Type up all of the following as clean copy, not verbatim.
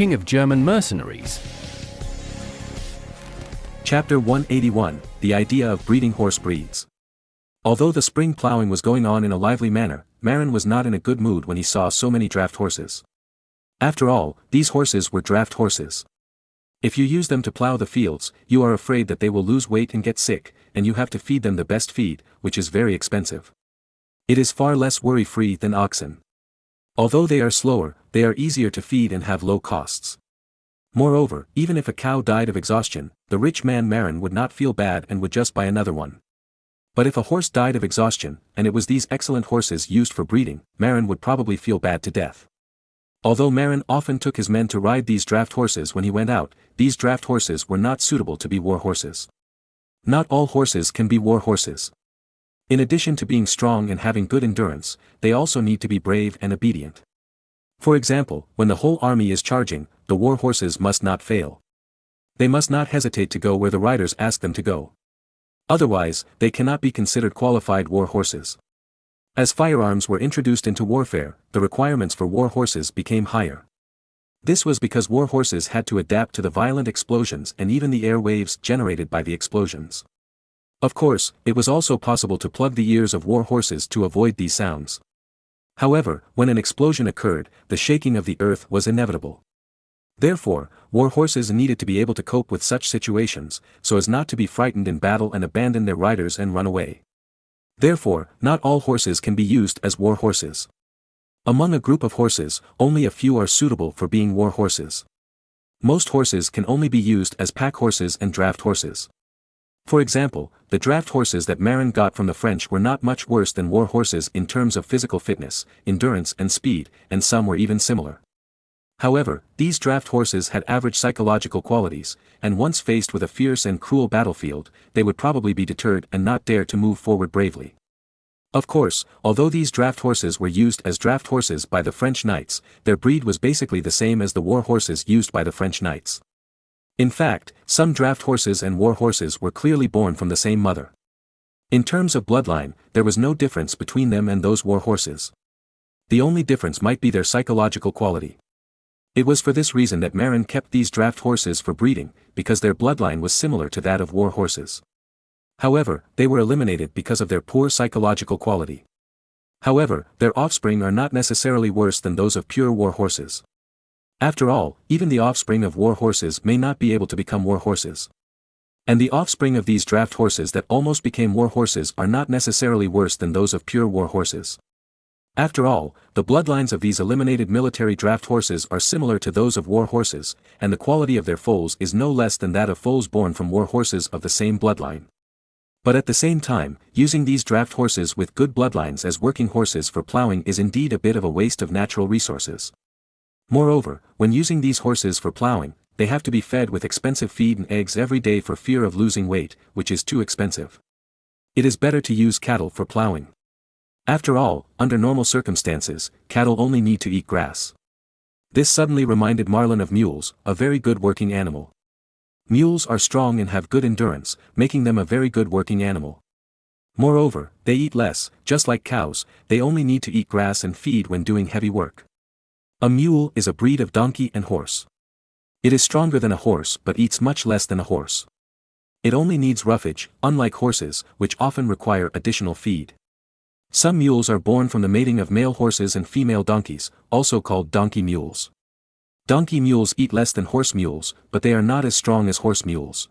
king of German mercenaries. Chapter 181, The Idea of Breeding Horse Breeds. Although the spring plowing was going on in a lively manner, Marin was not in a good mood when he saw so many draft horses. After all, these horses were draft horses. If you use them to plow the fields, you are afraid that they will lose weight and get sick, and you have to feed them the best feed, which is very expensive. It is far less worry-free than oxen. Although they are slower, they are easier to feed and have low costs. Moreover, even if a cow died of exhaustion, the rich man Marin would not feel bad and would just buy another one. But if a horse died of exhaustion, and it was these excellent horses used for breeding, Marin would probably feel bad to death. Although Marin often took his men to ride these draft horses when he went out, these draft horses were not suitable to be war horses. Not all horses can be war horses. In addition to being strong and having good endurance, they also need to be brave and obedient. For example, when the whole army is charging, the war horses must not fail. They must not hesitate to go where the riders ask them to go. Otherwise, they cannot be considered qualified war horses. As firearms were introduced into warfare, the requirements for war horses became higher. This was because war horses had to adapt to the violent explosions and even the air waves generated by the explosions. Of course, it was also possible to plug the ears of war horses to avoid these sounds. However, when an explosion occurred, the shaking of the earth was inevitable. Therefore, war horses needed to be able to cope with such situations, so as not to be frightened in battle and abandon their riders and run away. Therefore, not all horses can be used as war horses. Among a group of horses, only a few are suitable for being war horses. Most horses can only be used as pack horses and draft horses. For example, the draft horses that Marin got from the French were not much worse than war horses in terms of physical fitness, endurance and speed, and some were even similar. However, these draft horses had average psychological qualities, and once faced with a fierce and cruel battlefield, they would probably be deterred and not dare to move forward bravely. Of course, although these draft horses were used as draft horses by the French knights, their breed was basically the same as the war horses used by the French knights. In fact, some draft horses and war horses were clearly born from the same mother. In terms of bloodline, there was no difference between them and those war horses. The only difference might be their psychological quality. It was for this reason that Marin kept these draft horses for breeding, because their bloodline was similar to that of war horses. However, they were eliminated because of their poor psychological quality. However, their offspring are not necessarily worse than those of pure war horses. After all, even the offspring of war horses may not be able to become war horses. And the offspring of these draft horses that almost became war horses are not necessarily worse than those of pure war horses. After all, the bloodlines of these eliminated military draft horses are similar to those of war horses, and the quality of their foals is no less than that of foals born from war horses of the same bloodline. But at the same time, using these draft horses with good bloodlines as working horses for plowing is indeed a bit of a waste of natural resources. Moreover, when using these horses for plowing, they have to be fed with expensive feed and eggs every day for fear of losing weight, which is too expensive. It is better to use cattle for plowing. After all, under normal circumstances, cattle only need to eat grass. This suddenly reminded Marin of mules, a very good working animal. Mules are strong and have good endurance, making them a very good working animal. Moreover, they eat less, just like cows, they only need to eat grass and feed when doing heavy work. A mule is a breed of donkey and horse. It is stronger than a horse but eats much less than a horse. It only needs roughage, unlike horses, which often require additional feed. Some mules are born from the mating of male horses and female donkeys, also called donkey mules. Donkey mules eat less than horse mules, but they are not as strong as horse mules.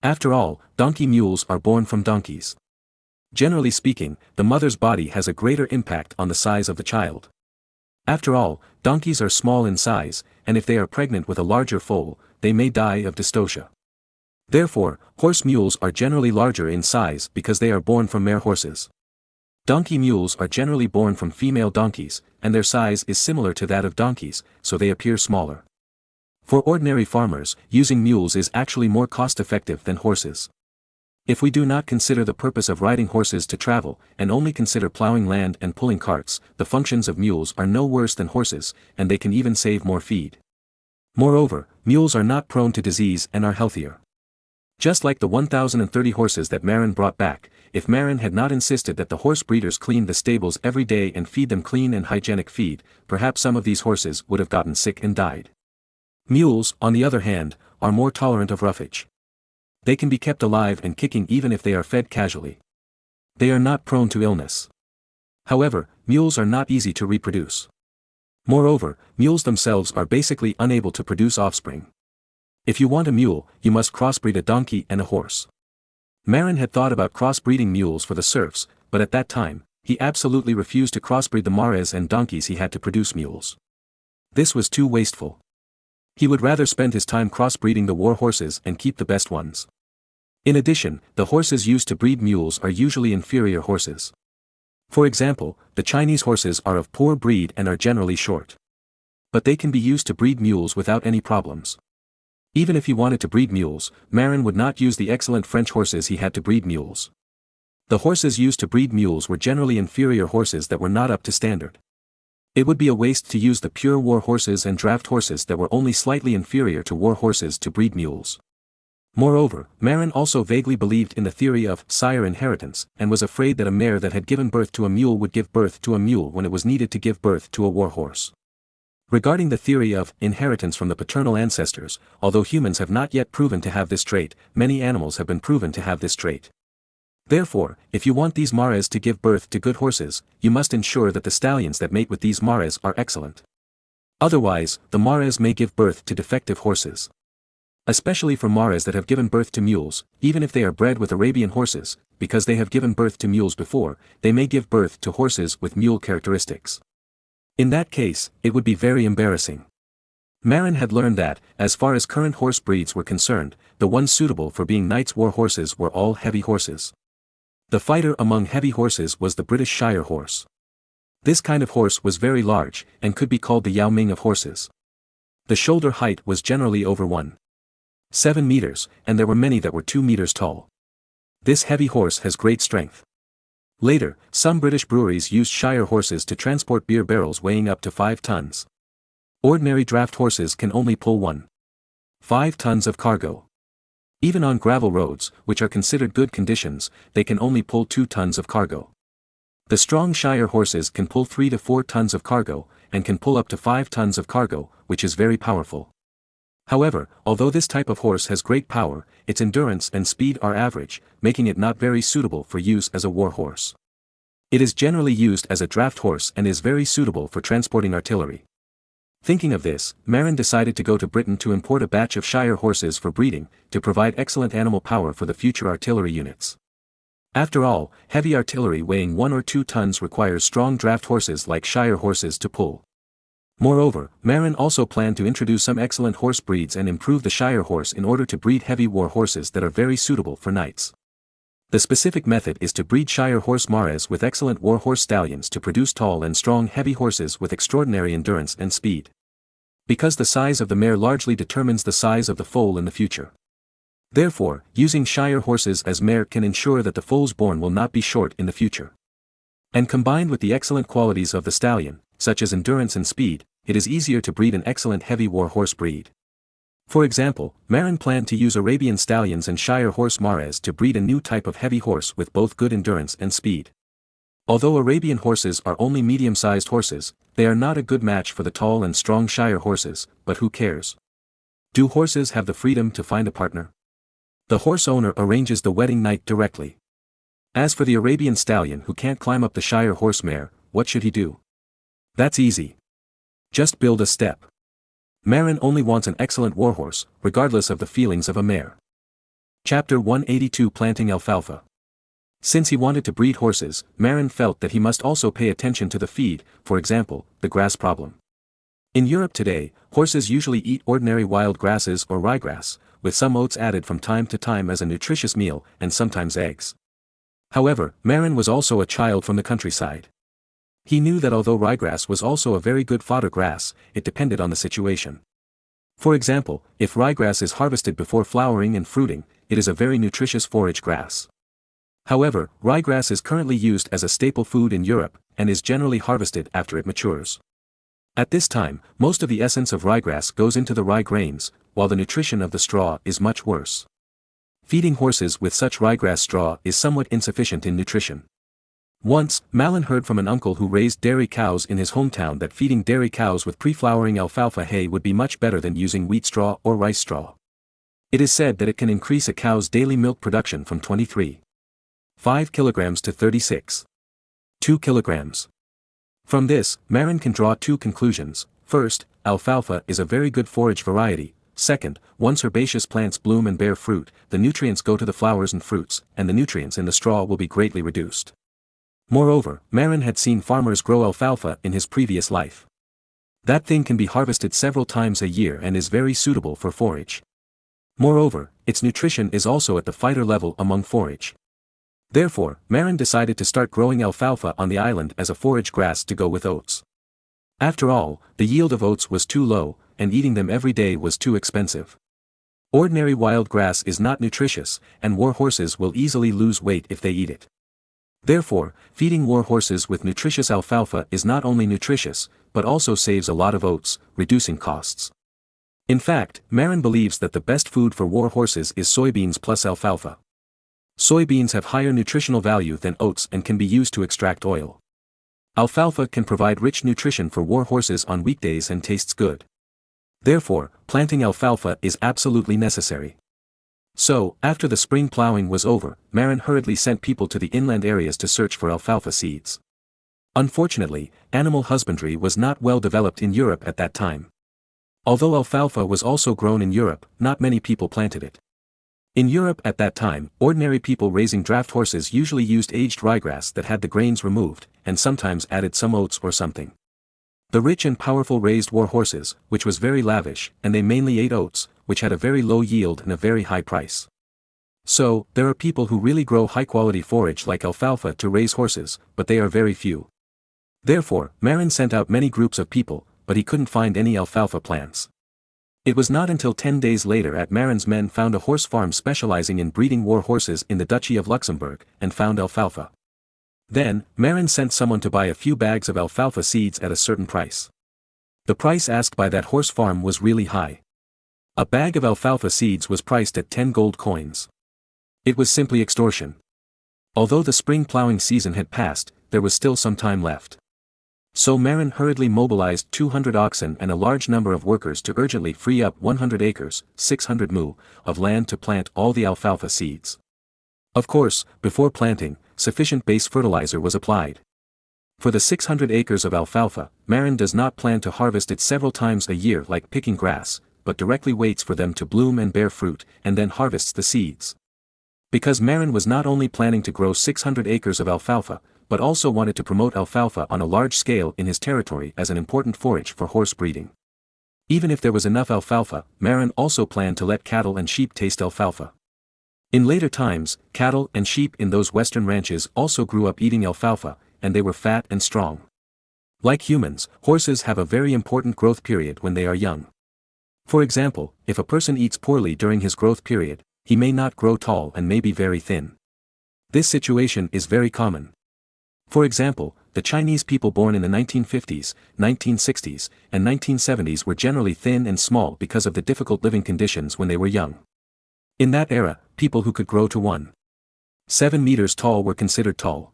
After all, donkey mules are born from donkeys. Generally speaking, the mother's body has a greater impact on the size of the child. After all, donkeys are small in size, and if they are pregnant with a larger foal, they may die of dystocia. Therefore, horse mules are generally larger in size because they are born from mare horses. Donkey mules are generally born from female donkeys, and their size is similar to that of donkeys, so they appear smaller. For ordinary farmers, using mules is actually more cost-effective than horses. If we do not consider the purpose of riding horses to travel, and only consider plowing land and pulling carts, the functions of mules are no worse than horses, and they can even save more feed. Moreover, mules are not prone to disease and are healthier. Just like the 1,030 horses that Marin brought back, if Marin had not insisted that the horse breeders clean the stables every day and feed them clean and hygienic feed, perhaps some of these horses would have gotten sick and died. Mules, on the other hand, are more tolerant of roughage. They can be kept alive and kicking even if they are fed casually. They are not prone to illness. However, mules are not easy to reproduce. Moreover, mules themselves are basically unable to produce offspring. If you want a mule, you must crossbreed a donkey and a horse. Marin had thought about crossbreeding mules for the serfs, but at that time, he absolutely refused to crossbreed the mares and donkeys he had to produce mules. This was too wasteful. He would rather spend his time crossbreeding the war horses and keep the best ones. In addition, the horses used to breed mules are usually inferior horses. For example, the Chinese horses are of poor breed and are generally short. But they can be used to breed mules without any problems. Even if he wanted to breed mules, Marin would not use the excellent French horses he had to breed mules. The horses used to breed mules were generally inferior horses that were not up to standard. It would be a waste to use the pure war horses and draft horses that were only slightly inferior to war horses to breed mules. Moreover, Marin also vaguely believed in the theory of sire inheritance and was afraid that a mare that had given birth to a mule would give birth to a mule when it was needed to give birth to a war horse. Regarding the theory of inheritance from the paternal ancestors, although humans have not yet proven to have this trait, many animals have been proven to have this trait. Therefore, if you want these mares to give birth to good horses, you must ensure that the stallions that mate with these mares are excellent. Otherwise, the mares may give birth to defective horses. Especially for mares that have given birth to mules, even if they are bred with Arabian horses, because they have given birth to mules before, they may give birth to horses with mule characteristics. In that case, it would be very embarrassing. Marin had learned that, as far as current horse breeds were concerned, the ones suitable for being knights' war horses were all heavy horses. The fighter among heavy horses was the British Shire horse. This kind of horse was very large, and could be called the Yao Ming of horses. The shoulder height was generally over 1.7 meters, and there were many that were 2 meters tall. This heavy horse has great strength. Later, some British breweries used Shire horses to transport beer barrels weighing up to 5 tons. Ordinary draft horses can only pull 1.5 tons of cargo. Even on gravel roads, which are considered good conditions, they can only pull 2 tons of cargo. The strong Shire horses can pull 3 to 4 tons of cargo, and can pull up to 5 tons of cargo, which is very powerful. However, although this type of horse has great power, its endurance and speed are average, making it not very suitable for use as a war horse. It is generally used as a draft horse and is very suitable for transporting artillery. Thinking of this, Marin decided to go to Britain to import a batch of Shire horses for breeding, to provide excellent animal power for the future artillery units. After all, heavy artillery weighing 1 or 2 tons requires strong draft horses like Shire horses to pull. Moreover, Marin also planned to introduce some excellent horse breeds and improve the Shire horse in order to breed heavy war horses that are very suitable for knights. The specific method is to breed Shire horse mares with excellent war horse stallions to produce tall and strong heavy horses with extraordinary endurance and speed. Because the size of the mare largely determines the size of the foal in the future. Therefore, using Shire horses as mare can ensure that the foals born will not be short in the future. And combined with the excellent qualities of the stallion, such as endurance and speed, it is easier to breed an excellent heavy war horse breed. For example, Marin planned to use Arabian stallions and Shire horse mares to breed a new type of heavy horse with both good endurance and speed. Although Arabian horses are only medium-sized horses, they are not a good match for the tall and strong Shire horses, but who cares? Do horses have the freedom to find a partner? The horse owner arranges the wedding night directly. As for the Arabian stallion who can't climb up the Shire horse mare, what should he do? That's easy. Just build a step. Marin only wants an excellent warhorse, regardless of the feelings of a mare. Chapter 182 Planting Alfalfa. Since he wanted to breed horses, Marin felt that he must also pay attention to the feed, for example, the grass problem. In Europe today, horses usually eat ordinary wild grasses or ryegrass, with some oats added from time to time as a nutritious meal, and sometimes eggs. However, Marin was also a child from the countryside. He knew that although ryegrass was also a very good fodder grass, it depended on the situation. For example, if ryegrass is harvested before flowering and fruiting, it is a very nutritious forage grass. However, ryegrass is currently used as a staple food in Europe, and is generally harvested after it matures. At this time, most of the essence of ryegrass goes into the rye grains, while the nutrition of the straw is much worse. Feeding horses with such ryegrass straw is somewhat insufficient in nutrition. Once, Malin heard from an uncle who raised dairy cows in his hometown that feeding dairy cows with pre-flowering alfalfa hay would be much better than using wheat straw or rice straw. It is said that it can increase a cow's daily milk production from 23.5 kilograms to 36.2 kilograms. From this, Marin can draw two conclusions. First, alfalfa is a very good forage variety. Second, once herbaceous plants bloom and bear fruit, the nutrients go to the flowers and fruits, and the nutrients in the straw will be greatly reduced. Moreover, Marin had seen farmers grow alfalfa in his previous life. That thing can be harvested several times a year and is very suitable for forage. Moreover, its nutrition is also at the fighter level among forage. Therefore, Marin decided to start growing alfalfa on the island as a forage grass to go with oats. After all, the yield of oats was too low, and eating them every day was too expensive. Ordinary wild grass is not nutritious, and war horses will easily lose weight if they eat it. Therefore, feeding war horses with nutritious alfalfa is not only nutritious, but also saves a lot of oats, reducing costs. In fact, Marin believes that the best food for war horses is soybeans plus alfalfa. Soybeans have higher nutritional value than oats and can be used to extract oil. Alfalfa can provide rich nutrition for war horses on weekdays and tastes good. Therefore, planting alfalfa is absolutely necessary. So, after the spring plowing was over, Marin hurriedly sent people to the inland areas to search for alfalfa seeds. Unfortunately, animal husbandry was not well developed in Europe at that time. Although alfalfa was also grown in Europe, not many people planted it. In Europe at that time, ordinary people raising draft horses usually used aged ryegrass that had the grains removed, and sometimes added some oats or something. The rich and powerful raised war horses, which was very lavish, and they mainly ate oats, which had a very low yield and a very high price. So, there are people who really grow high-quality forage like alfalfa to raise horses, but they are very few. Therefore, Marin sent out many groups of people, but he couldn't find any alfalfa plants. It was not until 10 days later that Marin's men found a horse farm specializing in breeding war horses in the Duchy of Luxembourg, and found alfalfa. Then, Marin sent someone to buy a few bags of alfalfa seeds at a certain price. The price asked by that horse farm was really high. A bag of alfalfa seeds was priced at 10 gold coins. It was simply extortion. Although the spring plowing season had passed, there was still some time left. So Marin hurriedly mobilized 200 oxen and a large number of workers to urgently free up 100 acres, 600 mu, of land to plant all the alfalfa seeds. Of course, before planting, sufficient base fertilizer was applied. For the 600 acres of alfalfa, Marin does not plan to harvest it several times a year like picking grass, but directly waits for them to bloom and bear fruit, and then harvests the seeds. Because Marin was not only planning to grow 600 acres of alfalfa, but also wanted to promote alfalfa on a large scale in his territory as an important forage for horse breeding. Even if there was enough alfalfa, Marin also planned to let cattle and sheep taste alfalfa. In later times, cattle and sheep in those western ranches also grew up eating alfalfa, and they were fat and strong. Like humans, horses have a very important growth period when they are young. For example, if a person eats poorly during his growth period, he may not grow tall and may be very thin. This situation is very common. For example, the Chinese people born in the 1950s, 1960s, and 1970s were generally thin and small because of the difficult living conditions when they were young. In that era, people who could grow to 1.7 meters tall were considered tall.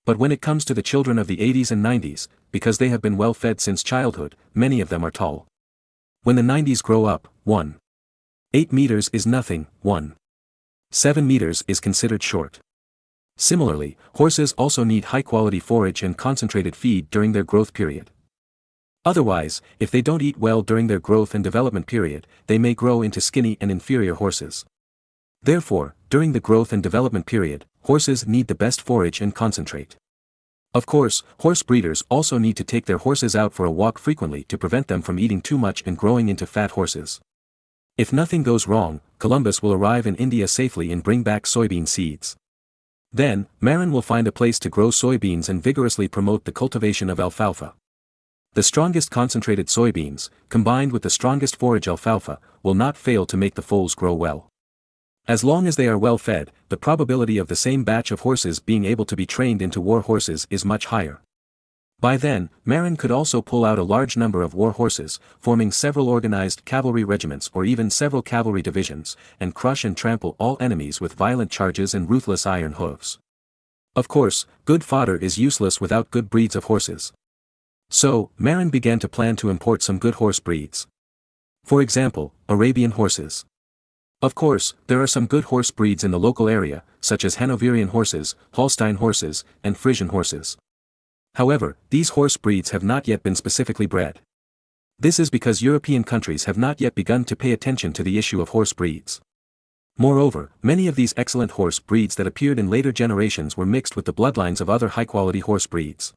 But when it comes to the children of the 80s and 90s, because they have been well fed since childhood, many of them are tall. When the 90s grow up, 1.8 meters is nothing, 1.7 meters is considered short. Similarly, horses also need high-quality forage and concentrated feed during their growth period. Otherwise, if they don't eat well during their growth and development period, they may grow into skinny and inferior horses. Therefore, during the growth and development period, horses need the best forage and concentrate. Of course, horse breeders also need to take their horses out for a walk frequently to prevent them from eating too much and growing into fat horses. If nothing goes wrong, Columbus will arrive in India safely and bring back soybean seeds. Then, Marin will find a place to grow soybeans and vigorously promote the cultivation of alfalfa. The strongest concentrated soybeans, combined with the strongest forage alfalfa, will not fail to make the foals grow well. As long as they are well fed, the probability of the same batch of horses being able to be trained into war horses is much higher. By then, Marin could also pull out a large number of war horses, forming several organized cavalry regiments or even several cavalry divisions, and crush and trample all enemies with violent charges and ruthless iron hooves. Of course, good fodder is useless without good breeds of horses. So, Marin began to plan to import some good horse breeds. For example, Arabian horses. Of course, there are some good horse breeds in the local area, such as Hanoverian horses, Holstein horses, and Frisian horses. However, these horse breeds have not yet been specifically bred. This is because European countries have not yet begun to pay attention to the issue of horse breeds. Moreover, many of these excellent horse breeds that appeared in later generations were mixed with the bloodlines of other high-quality horse breeds.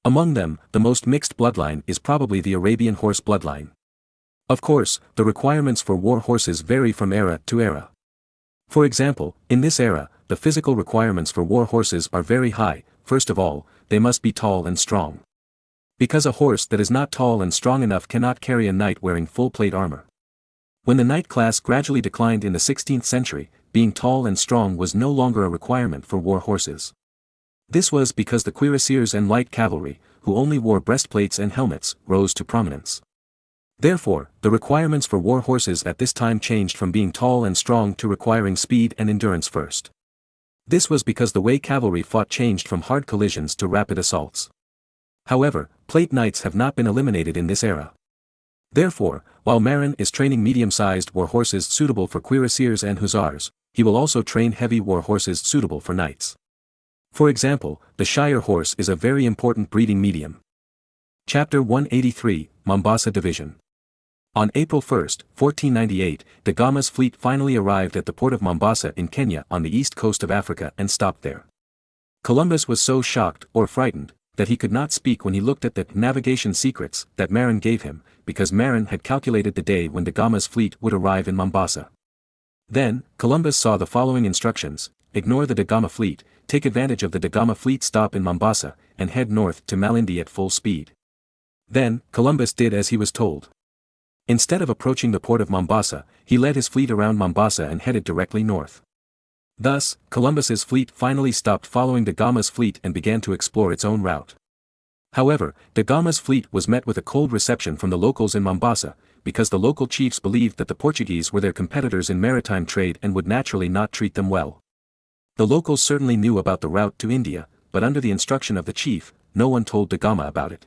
Among them, the most mixed bloodline is probably the Arabian horse bloodline. Of course, the requirements for war horses vary from era to era. For example, in this era, the physical requirements for war horses are very high. First of all, they must be tall and strong. Because a horse that is not tall and strong enough cannot carry a knight wearing full plate armor. When the knight class gradually declined in the 16th century, being tall and strong was no longer a requirement for war horses. This was because the cuirassiers and light cavalry, who only wore breastplates and helmets, rose to prominence. Therefore, the requirements for war horses at this time changed from being tall and strong to requiring speed and endurance first. This was because the way cavalry fought changed from hard collisions to rapid assaults. However, plate knights have not been eliminated in this era. Therefore, while Marin is training medium-sized war horses suitable for cuirassiers and hussars, he will also train heavy war horses suitable for knights. For example, the Shire horse is a very important breeding medium. Chapter 183, Mombasa Division. On April 1, 1498, da Gama's fleet finally arrived at the port of Mombasa in Kenya on the east coast of Africa and stopped there. Columbus was so shocked or frightened that he could not speak when he looked at the navigation secrets that Marin gave him, because Marin had calculated the day when da Gama's fleet would arrive in Mombasa. Then, Columbus saw the following instructions: ignore the da Gama fleet, take advantage of the da Gama fleet stop in Mombasa, and head north to Malindi at full speed. Then, Columbus did as he was told. Instead of approaching the port of Mombasa, he led his fleet around Mombasa and headed directly north. Thus, Columbus's fleet finally stopped following da Gama's fleet and began to explore its own route. However, da Gama's fleet was met with a cold reception from the locals in Mombasa, because the local chiefs believed that the Portuguese were their competitors in maritime trade and would naturally not treat them well. The locals certainly knew about the route to India, but under the instruction of the chief, no one told da Gama about it.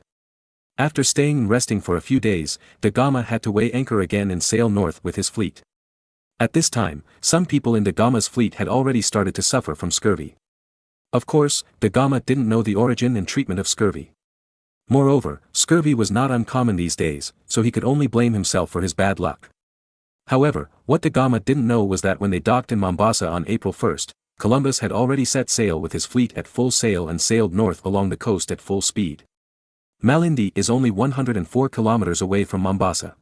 After staying and resting for a few days, da Gama had to weigh anchor again and sail north with his fleet. At this time, some people in da Gama's fleet had already started to suffer from scurvy. Of course, da Gama didn't know the origin and treatment of scurvy. Moreover, scurvy was not uncommon these days, so he could only blame himself for his bad luck. However, what da Gama didn't know was that when they docked in Mombasa on April 1, Columbus had already set sail with his fleet at full sail and sailed north along the coast at full speed. Malindi is only 104 kilometers away from Mombasa.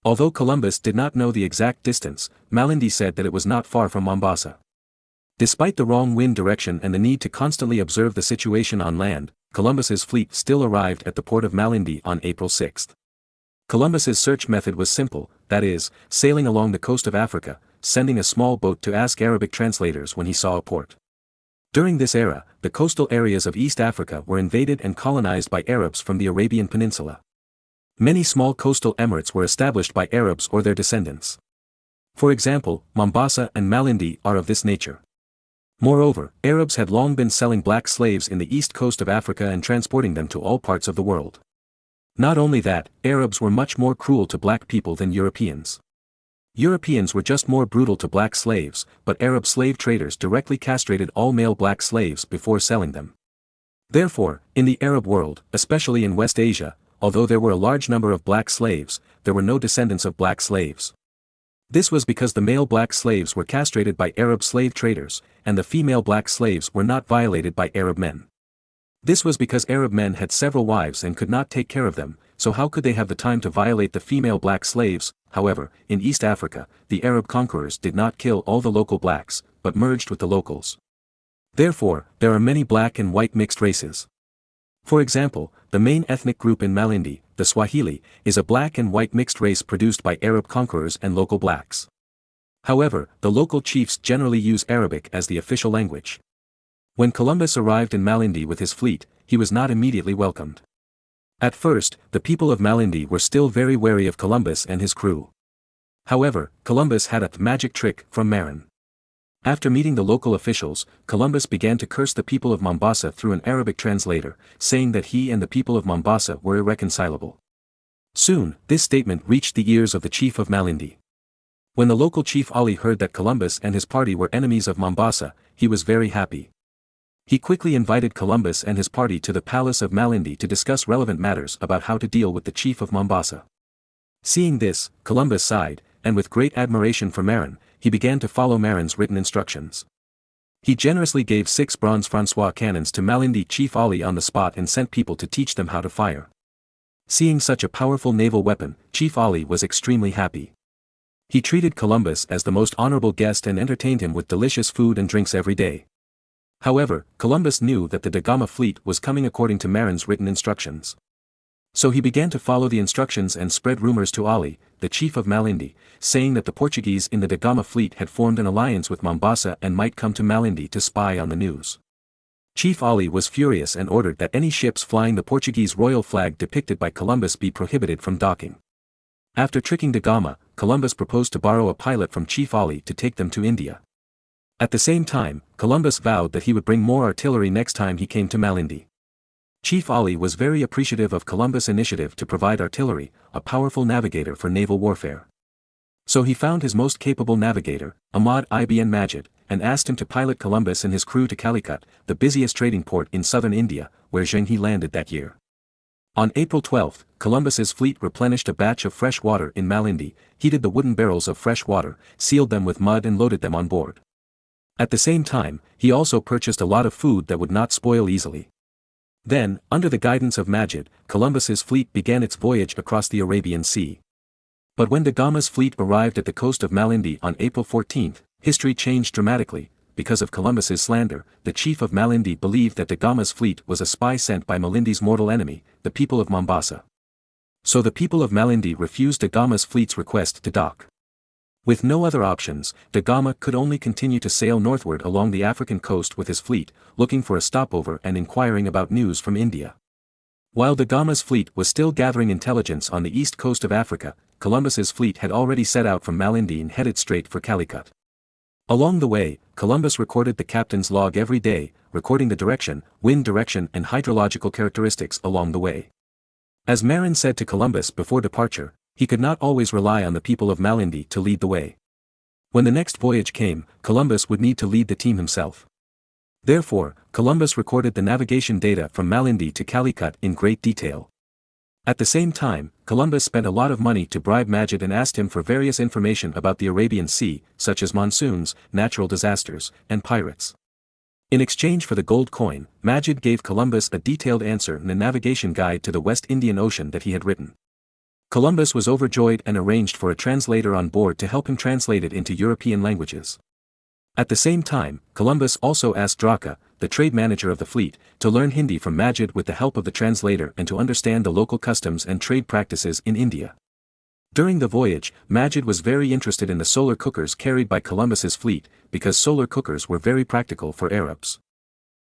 Although Columbus did not know the exact distance, Malindi said that it was not far from Mombasa. Despite the wrong wind direction and the need to constantly observe the situation on land, Columbus's fleet still arrived at the port of Malindi on April 6. Columbus's search method was simple, that is, sailing along the coast of Africa, sending a small boat to ask Arabic translators when he saw a port. During this era, the coastal areas of East Africa were invaded and colonized by Arabs from the Arabian Peninsula. Many small coastal emirates were established by Arabs or their descendants. For example, Mombasa and Malindi are of this nature. Moreover, Arabs had long been selling black slaves in the east coast of Africa and transporting them to all parts of the world. Not only that, Arabs were much more cruel to black people than Europeans. Europeans were just more brutal to black slaves, but Arab slave traders directly castrated all male black slaves before selling them. Therefore, in the Arab world, especially in West Asia, although there were a large number of black slaves, there were no descendants of black slaves. This was because the male black slaves were castrated by Arab slave traders, and the female black slaves were not violated by Arab men. This was because Arab men had several wives and could not take care of them, so how could they have the time to violate the female black slaves? However, in East Africa, the Arab conquerors did not kill all the local blacks, but merged with the locals. Therefore, there are many black and white mixed races. For example, the main ethnic group in Malindi, the Swahili, is a black and white mixed race produced by Arab conquerors and local blacks. However, the local chiefs generally use Arabic as the official language. When Columbus arrived in Malindi with his fleet, he was not immediately welcomed. At first, the people of Malindi were still very wary of Columbus and his crew. However, Columbus had a magic trick from Marin. After meeting the local officials, Columbus began to curse the people of Mombasa through an Arabic translator, saying that he and the people of Mombasa were irreconcilable. Soon, this statement reached the ears of the chief of Malindi. When the local chief Ali heard that Columbus and his party were enemies of Mombasa, he was very happy. He quickly invited Columbus and his party to the palace of Malindi to discuss relevant matters about how to deal with the chief of Mombasa. Seeing this, Columbus sighed, and with great admiration for Marin, he began to follow Marin's written instructions. He generously gave 6 bronze François cannons to Malindi Chief Ali on the spot and sent people to teach them how to fire. Seeing such a powerful naval weapon, Chief Ali was extremely happy. He treated Columbus as the most honorable guest and entertained him with delicious food and drinks every day. However, Columbus knew that the Da Gama fleet was coming according to Marin's written instructions. So he began to follow the instructions and spread rumors to Ali, the chief of Malindi, saying that the Portuguese in the Da Gama fleet had formed an alliance with Mombasa and might come to Malindi to spy on the news. Chief Ali was furious and ordered that any ships flying the Portuguese royal flag depicted by Columbus be prohibited from docking. After tricking Da Gama, Columbus proposed to borrow a pilot from Chief Ali to take them to India. At the same time, Columbus vowed that he would bring more artillery next time he came to Malindi. Chief Ali was very appreciative of Columbus' initiative to provide artillery, a powerful navigator for naval warfare. So he found his most capable navigator, Ahmad ibn Majid, and asked him to pilot Columbus and his crew to Calicut, the busiest trading port in southern India, where Zheng landed that year. On April 12, Columbus's fleet replenished a batch of fresh water in Malindi, heated the wooden barrels of fresh water, sealed them with mud and loaded them on board. At the same time, he also purchased a lot of food that would not spoil easily. Then, under the guidance of Majid, Columbus's fleet began its voyage across the Arabian Sea. But when Da Gama's fleet arrived at the coast of Malindi on April 14, history changed dramatically. Because of Columbus's slander, the chief of Malindi believed that Da Gama's fleet was a spy sent by Malindi's mortal enemy, the people of Mombasa. So the people of Malindi refused Da Gama's fleet's request to dock. With no other options, Da Gama could only continue to sail northward along the African coast with his fleet, looking for a stopover and inquiring about news from India. While Da Gama's fleet was still gathering intelligence on the east coast of Africa, Columbus's fleet had already set out from Malindi and headed straight for Calicut. Along the way, Columbus recorded the captain's log every day, recording the direction, wind direction and hydrological characteristics along the way. As Marin said to Columbus before departure, he could not always rely on the people of Malindi to lead the way. When the next voyage came, Columbus would need to lead the team himself. Therefore, Columbus recorded the navigation data from Malindi to Calicut in great detail. At the same time, Columbus spent a lot of money to bribe Majid and asked him for various information about the Arabian Sea, such as monsoons, natural disasters, and pirates. In exchange for the gold coin, Majid gave Columbus a detailed answer in a navigation guide to the West Indian Ocean that he had written. Columbus was overjoyed and arranged for a translator on board to help him translate it into European languages. At the same time, Columbus also asked Draka, the trade manager of the fleet, to learn Hindi from Majid with the help of the translator and to understand the local customs and trade practices in India. During the voyage, Majid was very interested in the solar cookers carried by Columbus's fleet, because solar cookers were very practical for Arabs.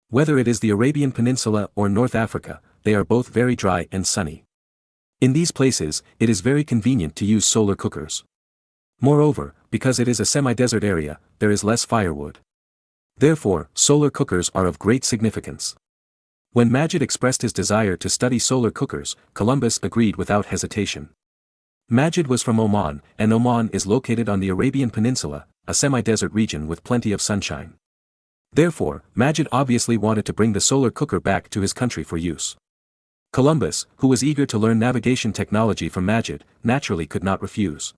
Whether it is the Arabian Peninsula or North Africa, they are both very dry and sunny. In these places, it is very convenient to use solar cookers. Moreover, because it is a semi-desert area, there is less firewood. Therefore, solar cookers are of great significance. When Majid expressed his desire to study solar cookers, Columbus agreed without hesitation. Majid was from Oman, and Oman is located on the Arabian Peninsula, a semi-desert region with plenty of sunshine. Therefore, Majid obviously wanted to bring the solar cooker back to his country for use. Columbus, who was eager to learn navigation technology from Majid, naturally could not refuse.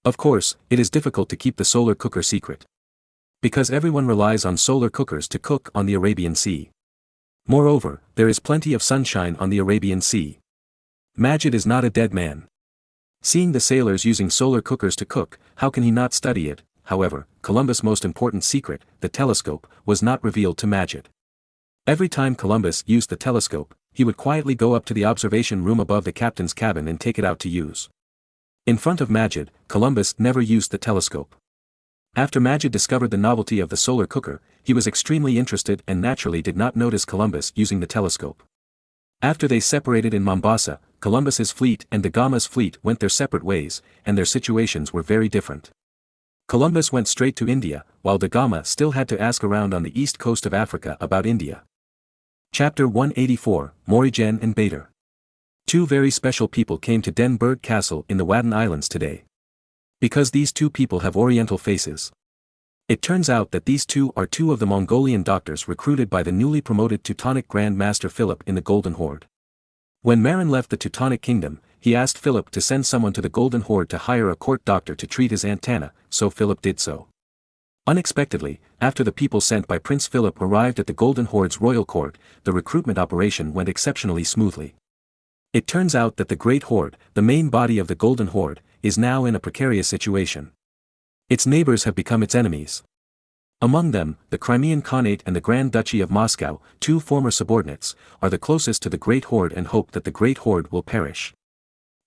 Of course, it is difficult to keep the solar cooker secret. Because everyone relies on solar cookers to cook on the Arabian Sea. Moreover, there is plenty of sunshine on the Arabian Sea. Majid is not a dead man. Seeing the sailors using solar cookers to cook, how can he not study it? However, Columbus' most important secret, the telescope, was not revealed to Majid. Every time Columbus used the telescope, he would quietly go up to the observation room above the captain's cabin and take it out to use. In front of Majid, Columbus never used the telescope. After Majid discovered the novelty of the solar cooker, he was extremely interested and naturally did not notice Columbus using the telescope. After they separated in Mombasa, Columbus's fleet and Da Gama's fleet went their separate ways, and their situations were very different. Columbus went straight to India, while da Gama still had to ask around on the east coast of Africa about India. Chapter 184, Morigen and Bader. Two very special people came to Den Berg Castle in the Wadden Islands today. Because these two people have oriental faces. It turns out that these two are two of the Mongolian doctors recruited by the newly promoted Teutonic Grand Master Philip in the Golden Horde. When Marin left the Teutonic Kingdom, he asked Philip to send someone to the Golden Horde to hire a court doctor to treat his Aunt Tana, so Philip did so. Unexpectedly, after the people sent by Prince Philip arrived at the Golden Horde's royal court, the recruitment operation went exceptionally smoothly. It turns out that the Great Horde, the main body of the Golden Horde, is now in a precarious situation. Its neighbors have become its enemies. Among them, the Crimean Khanate and the Grand Duchy of Moscow, two former subordinates, are the closest to the Great Horde and hope that the Great Horde will perish.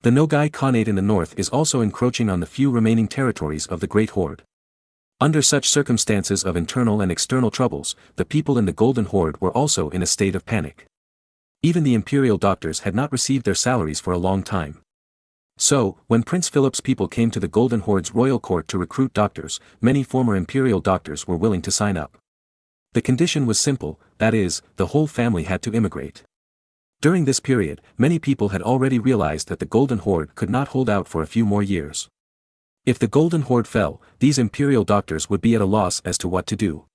The Nogai Khanate in the north is also encroaching on the few remaining territories of the Great Horde. Under such circumstances of internal and external troubles, the people in the Golden Horde were also in a state of panic. Even the imperial doctors had not received their salaries for a long time. So, when Prince Philip's people came to the Golden Horde's royal court to recruit doctors, many former imperial doctors were willing to sign up. The condition was simple, that is, the whole family had to immigrate. During this period, many people had already realized that the Golden Horde could not hold out for a few more years. If the Golden Horde fell, these imperial doctors would be at a loss as to what to do.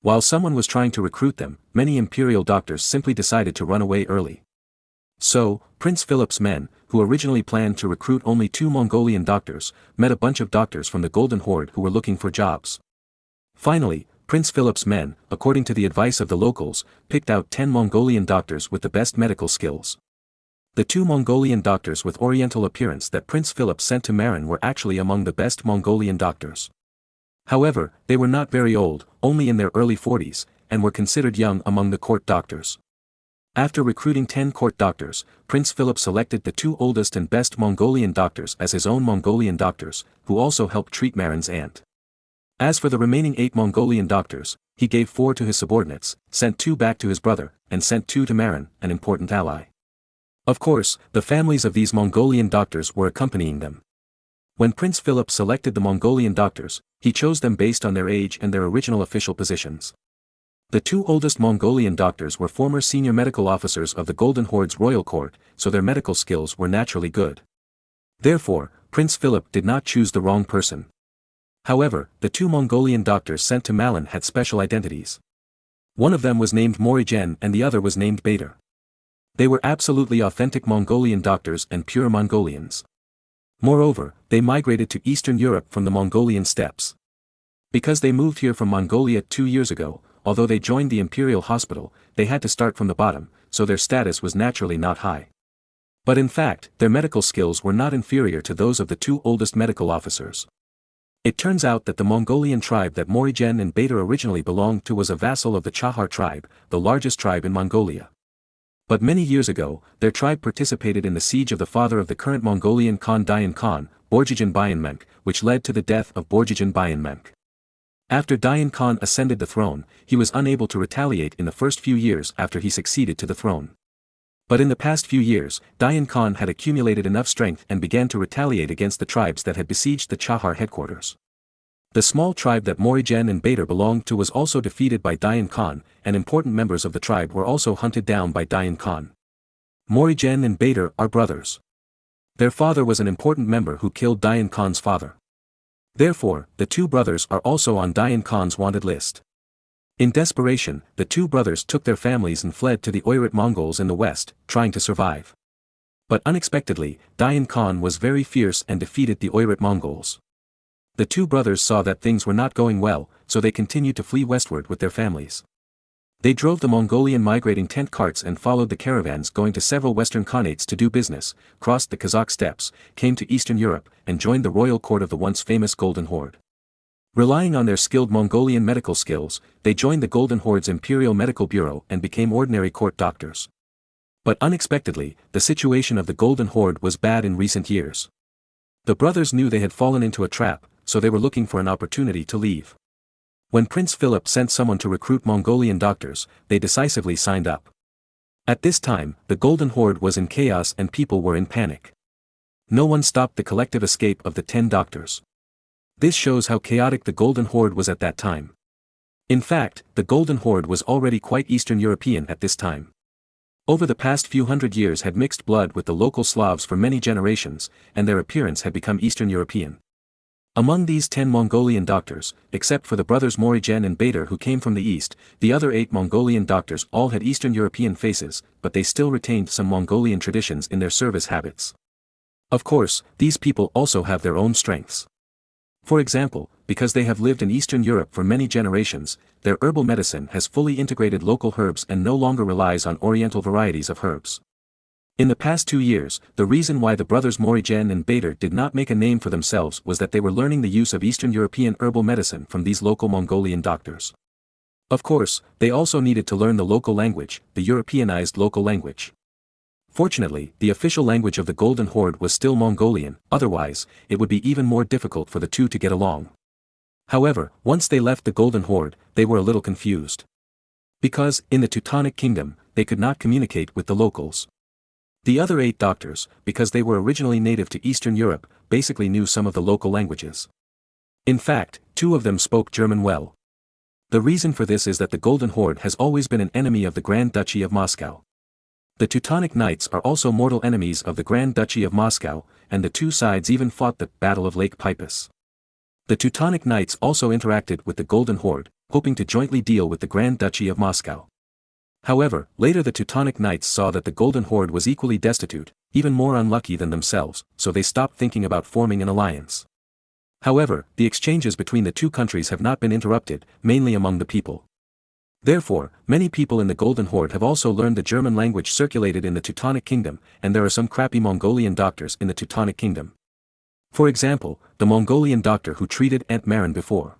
While someone was trying to recruit them, many imperial doctors simply decided to run away early. So, Prince Philip's men, who originally planned to recruit only 2 Mongolian doctors, met a bunch of doctors from the Golden Horde who were looking for jobs. Finally, Prince Philip's men, according to the advice of the locals, picked out 10 Mongolian doctors with the best medical skills. The 2 Mongolian doctors with oriental appearance that Prince Philip sent to Marin were actually among the best Mongolian doctors. However, they were not very old, only in their early 40s, and were considered young among the court doctors. After recruiting 10 court doctors, Prince Philip selected the 2 oldest and best Mongolian doctors as his own Mongolian doctors, who also helped treat Marin's aunt. As for the remaining 8 Mongolian doctors, he gave 4 to his subordinates, sent 2 back to his brother, and sent 2 to Marin, an important ally. Of course, the families of these Mongolian doctors were accompanying them. When Prince Philip selected the Mongolian doctors, he chose them based on their age and their original official positions. The 2 oldest Mongolian doctors were former senior medical officers of the Golden Horde's royal court, so their medical skills were naturally good. Therefore, Prince Philip did not choose the wrong person. However, the 2 Mongolian doctors sent to Malin had special identities. One of them was named Morigen and the other was named Bader. They were absolutely authentic Mongolian doctors and pure Mongolians. Moreover, they migrated to Eastern Europe from the Mongolian steppes. Because they moved here from Mongolia 2 years ago, although they joined the imperial hospital, they had to start from the bottom, so their status was naturally not high. But in fact, their medical skills were not inferior to those of the 2 oldest medical officers. It turns out that the Mongolian tribe that Morigen and Bader originally belonged to was a vassal of the Chahar tribe, the largest tribe in Mongolia. But many years ago, their tribe participated in the siege of the father of the current Mongolian Khan Dayan Khan, Borjigin Bayanmenk, which led to the death of Borjigin Bayanmenk. After Dayan Khan ascended the throne, he was unable to retaliate in the first few years after he succeeded to the throne. But in the past few years, Dayan Khan had accumulated enough strength and began to retaliate against the tribes that had besieged the Chahar headquarters. The small tribe that Morigen and Bader belonged to was also defeated by Dayan Khan, and important members of the tribe were also hunted down by Dayan Khan. Morigen and Bader are brothers. Their father was an important member who killed Dayan Khan's father. Therefore, the 2 brothers are also on Dayan Khan's wanted list. In desperation, the 2 brothers took their families and fled to the Oirat Mongols in the west, trying to survive. But unexpectedly, Dayan Khan was very fierce and defeated the Oirat Mongols. The 2 brothers saw that things were not going well, so they continued to flee westward with their families. They drove the Mongolian migrating tent carts and followed the caravans going to several western khanates to do business, crossed the Kazakh steppes, came to Eastern Europe, and joined the royal court of the once famous Golden Horde. Relying on their skilled Mongolian medical skills, they joined the Golden Horde's Imperial Medical Bureau and became ordinary court doctors. But unexpectedly, the situation of the Golden Horde was bad in recent years. The brothers knew they had fallen into a trap, so they were looking for an opportunity to leave. When Prince Philip sent someone to recruit Mongolian doctors, they decisively signed up. At this time, the Golden Horde was in chaos and people were in panic. No one stopped the collective escape of the 10 doctors. This shows how chaotic the Golden Horde was at that time. In fact, the Golden Horde was already quite Eastern European at this time. Over the past few hundred years had mixed blood with the local Slavs for many generations, and their appearance had become Eastern European. Among these 10 Mongolian doctors, except for the brothers Marin and Bader who came from the east, the other 8 Mongolian doctors all had Eastern European faces, but they still retained some Mongolian traditions in their service habits. Of course, these people also have their own strengths. For example, because they have lived in Eastern Europe for many generations, their herbal medicine has fully integrated local herbs and no longer relies on Oriental varieties of herbs. In the past 2 years, the reason why the brothers Marin and Bader did not make a name for themselves was that they were learning the use of Eastern European herbal medicine from these local Mongolian doctors. Of course, they also needed to learn the local language, the Europeanized local language. Fortunately, the official language of the Golden Horde was still Mongolian, otherwise, it would be even more difficult for the two to get along. However, once they left the Golden Horde, they were a little confused. Because, in the Teutonic Kingdom, they could not communicate with the locals. The other 8 doctors, because they were originally native to Eastern Europe, basically knew some of the local languages. In fact, 2 of them spoke German well. The reason for this is that the Golden Horde has always been an enemy of the Grand Duchy of Moscow. The Teutonic Knights are also mortal enemies of the Grand Duchy of Moscow, and the 2 sides even fought the Battle of Lake Peipus. The Teutonic Knights also interacted with the Golden Horde, hoping to jointly deal with the Grand Duchy of Moscow. However, later the Teutonic Knights saw that the Golden Horde was equally destitute, even more unlucky than themselves, so they stopped thinking about forming an alliance. However, the exchanges between the 2 countries have not been interrupted, mainly among the people. Therefore, many people in the Golden Horde have also learned the German language circulated in the Teutonic Kingdom, and there are some crappy Mongolian doctors in the Teutonic Kingdom. For example, the Mongolian doctor who treated Aunt Marin before.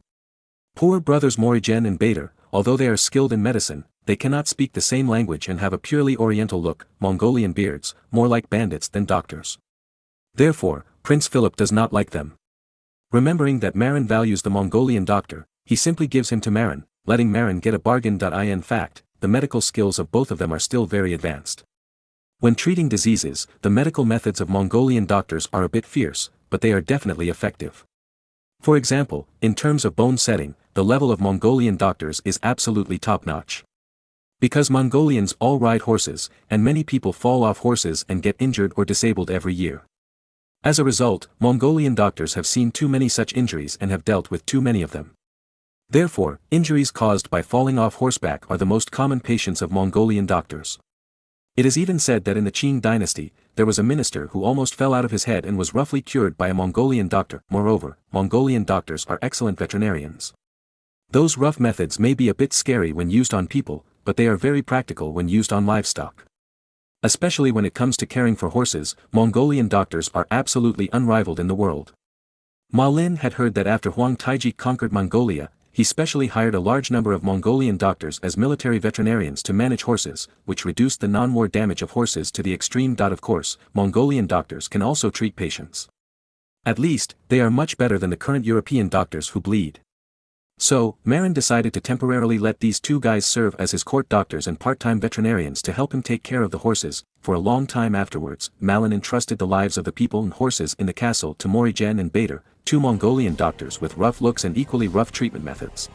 Poor brothers Marin and Bader, although they are skilled in medicine, they cannot speak the same language and have a purely Oriental look, Mongolian beards, more like bandits than doctors. Therefore, Prince Philip does not like them. Remembering that Marin values the Mongolian doctor, he simply gives him to Marin, letting Marin get a bargain. In fact, the medical skills of both of them are still very advanced. When treating diseases, the medical methods of Mongolian doctors are a bit fierce, but they are definitely effective. For example, in terms of bone setting, the level of Mongolian doctors is absolutely top-notch. Because Mongolians all ride horses, and many people fall off horses and get injured or disabled every year. As a result, Mongolian doctors have seen too many such injuries and have dealt with too many of them. Therefore, injuries caused by falling off horseback are the most common patients of Mongolian doctors. It is even said that in the Qing dynasty, there was a minister who almost fell out of his head and was roughly cured by a Mongolian doctor. Moreover, Mongolian doctors are excellent veterinarians. Those rough methods may be a bit scary when used on people, but they are very practical when used on livestock. Especially when it comes to caring for horses, Mongolian doctors are absolutely unrivaled in the world. Marin had heard that after Huang Taiji conquered Mongolia, he specially hired a large number of Mongolian doctors as military veterinarians to manage horses, which reduced the non-war damage of horses to the extreme. Of course, Mongolian doctors can also treat patients. At least, they are much better than the current European doctors who bleed. So, Marin decided to temporarily let these 2 guys serve as his court doctors and part-time veterinarians to help him take care of the horses. For a long time afterwards, Marin entrusted the lives of the people and horses in the castle to Marin and Bader, 2 Mongolian doctors with rough looks and equally rough treatment methods.